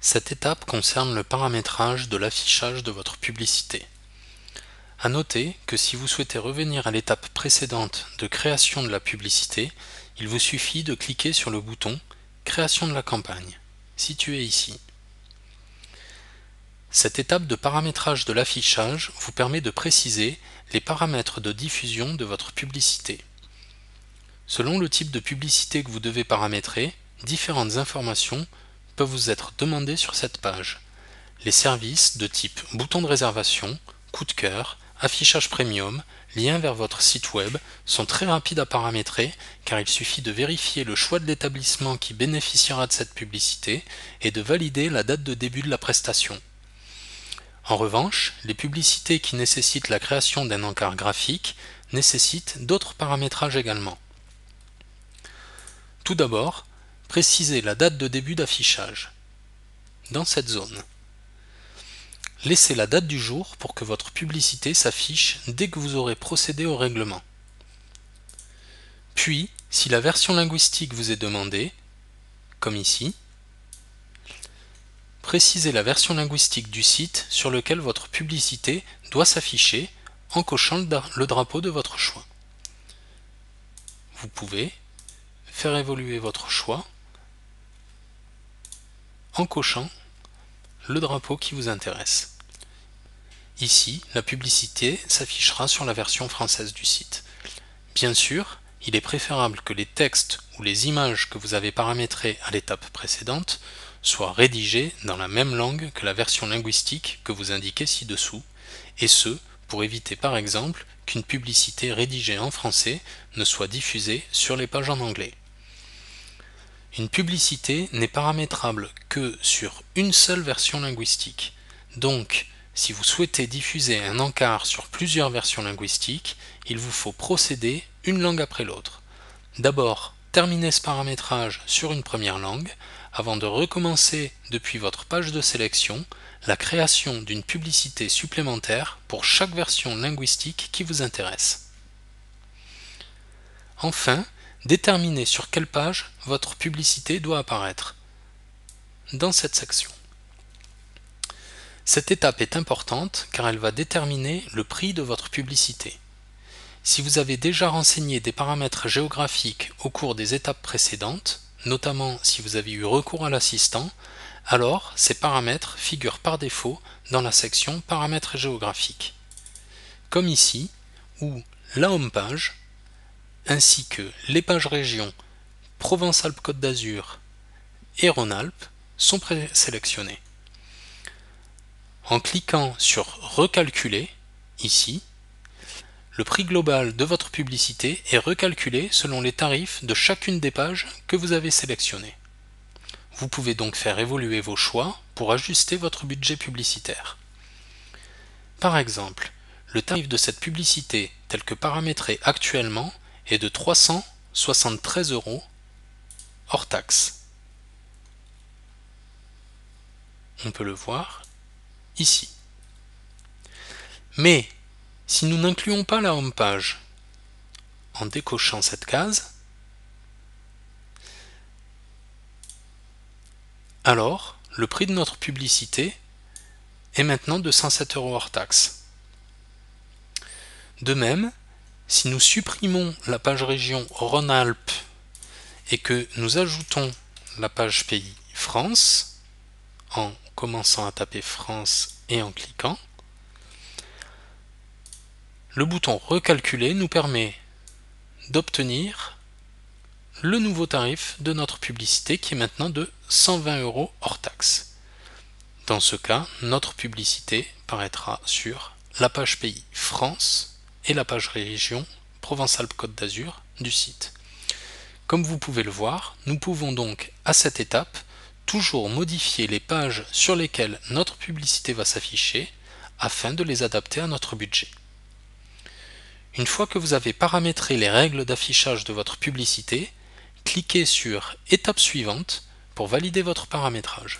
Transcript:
Cette étape concerne le paramétrage de l'affichage de votre publicité. À noter que si vous souhaitez revenir à l'étape précédente de création de la publicité, il vous suffit de cliquer sur le bouton « Création de la campagne » situé ici. Cette étape de paramétrage de l'affichage vous permet de préciser les paramètres de diffusion de votre publicité. Selon le type de publicité que vous devez paramétrer, différentes informations peuvent vous être demandées sur cette page. Les services de type bouton de réservation, coup de cœur, affichage premium, lien vers votre site web sont très rapides à paramétrer car il suffit de vérifier le choix de l'établissement qui bénéficiera de cette publicité et de valider la date de début de la prestation. En revanche, les publicités qui nécessitent la création d'un encart graphique nécessitent d'autres paramétrages également. Tout d'abord, précisez la date de début d'affichage. Dans cette zone, laissez la date du jour pour que votre publicité s'affiche dès que vous aurez procédé au règlement. Puis, si la version linguistique vous est demandée, comme ici, précisez la version linguistique du site sur lequel votre publicité doit s'afficher en cochant le drapeau de votre choix. Vous pouvez faire évoluer votre choix en cochant le drapeau qui vous intéresse. Ici, la publicité s'affichera sur la version française du site. Bien sûr, il est préférable que les textes ou les images que vous avez paramétrées à l'étape précédente soient rédigés dans la même langue que la version linguistique que vous indiquez ci-dessous, et ce, pour éviter par exemple qu'une publicité rédigée en français ne soit diffusée sur les pages en anglais. Une publicité n'est paramétrable que sur une seule version linguistique. Donc, si vous souhaitez diffuser un encart sur plusieurs versions linguistiques, il vous faut procéder une langue après l'autre. D'abord, terminez ce paramétrage sur une première langue, avant de recommencer depuis votre page de sélection la création d'une publicité supplémentaire pour chaque version linguistique qui vous intéresse. Enfin, déterminez sur quelle page votre publicité doit apparaître dans cette section. Cette étape est importante car elle va déterminer le prix de votre publicité. Si vous avez déjà renseigné des paramètres géographiques au cours des étapes précédentes, notamment si vous avez eu recours à l'assistant, alors ces paramètres figurent par défaut dans la section Paramètres géographiques. Comme ici, où la home page ainsi que les pages régions Provence-Alpes-Côte d'Azur et Rhône-Alpes sont présélectionnées. En cliquant sur Recalculer, ici, le prix global de votre publicité est recalculé selon les tarifs de chacune des pages que vous avez sélectionnées. Vous pouvez donc faire évoluer vos choix pour ajuster votre budget publicitaire. Par exemple, le tarif de cette publicité tel que paramétré actuellement est de 373 € hors taxe. On peut le voir ici. Mais si nous n'incluons pas la home page, en décochant cette case, alors le prix de notre publicité est maintenant de 107 € hors taxe. De même, si nous supprimons la page région Rhône-Alpes et que nous ajoutons la page pays France, en commençant à taper France et en cliquant, le bouton Recalculer nous permet d'obtenir le nouveau tarif de notre publicité qui est maintenant de 120 € hors taxe. Dans ce cas, notre publicité paraîtra sur la page pays France et la page région Provence-Alpes-Côte d'Azur du site. Comme vous pouvez le voir, nous pouvons donc à cette étape toujours modifier les pages sur lesquelles notre publicité va s'afficher afin de les adapter à notre budget. Une fois que vous avez paramétré les règles d'affichage de votre publicité, cliquez sur Étape suivante pour valider votre paramétrage.